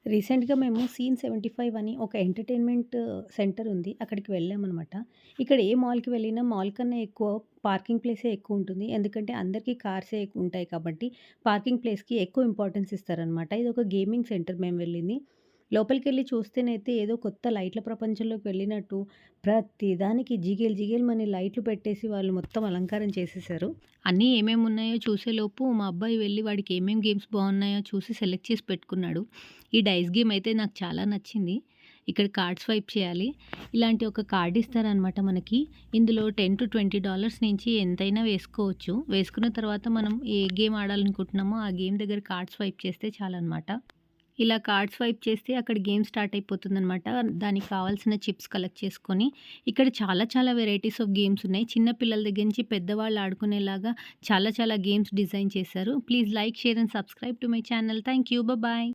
రీసెంట్‌గా మేము సీన్ 75 అని ఒక ఎంటర్‌టైన్‌మెంట్ సెంటర్ ఉంది. అక్కడికి వెళ్ళామనమాట. ఇక్కడ ఏ మాల్‌కి వెళ్ళినా మాల్ కన్నా ఎక్కువ పార్కింగ్ ప్లేసే ఎక్కువుంటుంది. ఎందుకంటే అందరికీ కార్సే ఉంటాయి కాబట్టి పార్కింగ్ ప్లేస్‌కి ఎక్కువ ఇంపార్టెన్స్ ఇస్తారనమాట. ఇదొక గేమింగ్ సెంటర్ మేము వెళ్ళింది. లోపలికెళ్ళి చూస్తేనైతే ఏదో కొత్త లైట్‌ల ప్రపంచంలోకి వెళ్ళినట్టు ప్రతి దానికి జిగేల్ జిగేల్‌మని లైట్లు పెట్టేసి వాళ్ళు మొత్తం అలంకారం చేసేసారు. అన్నీ ఏమేమున్నాయో చూసేలోపు మా అబ్బాయి వెళ్లి వాడికి గేమ్స్ బావున్నాయో చూసి సెలెక్ట్ చేసి పెట్టుకున్నాడు. ఈ డైస్ గేమ్ అయితే నాకు చాలా నచ్చింది. ఇక్కడ కార్డ్ స్వైప్ చేయాలి. ఇలాంటి ఒక కార్డ్ ఇస్తారనమాట మనకి. ఇందులో $10-20 నుంచి ఎంతైనా వేసుకోవచ్చు. వేసుకున్న తర్వాత మనం ఏ గేమ్ ఆడాలనుకుంటున్నామో ఆ గేమ్ దగ్గర కార్డ్ స్వైప్ చేస్తే చాలనమాట. ఇలా కార్డ్ స్వైప్ చేస్తే అక్కడ గేమ్ స్టార్ట్ అయిపోతుందనమాట. దానికి కావాల్సిన చిప్స్ కలెక్ట్ చేసుకొని, ఇక్కడ చాలా చాలా వెరైటీస్ ఆఫ్ గేమ్స్ ఉన్నాయి. చిన్న పిల్లల దగ్గర నుంచి పెద్దవాళ్ళు ఆడుకునేలాగా చాలా చాలా గేమ్స్ డిజైన్ చేశారు. Please like, share and subscribe to my channel. Thank you. Bye.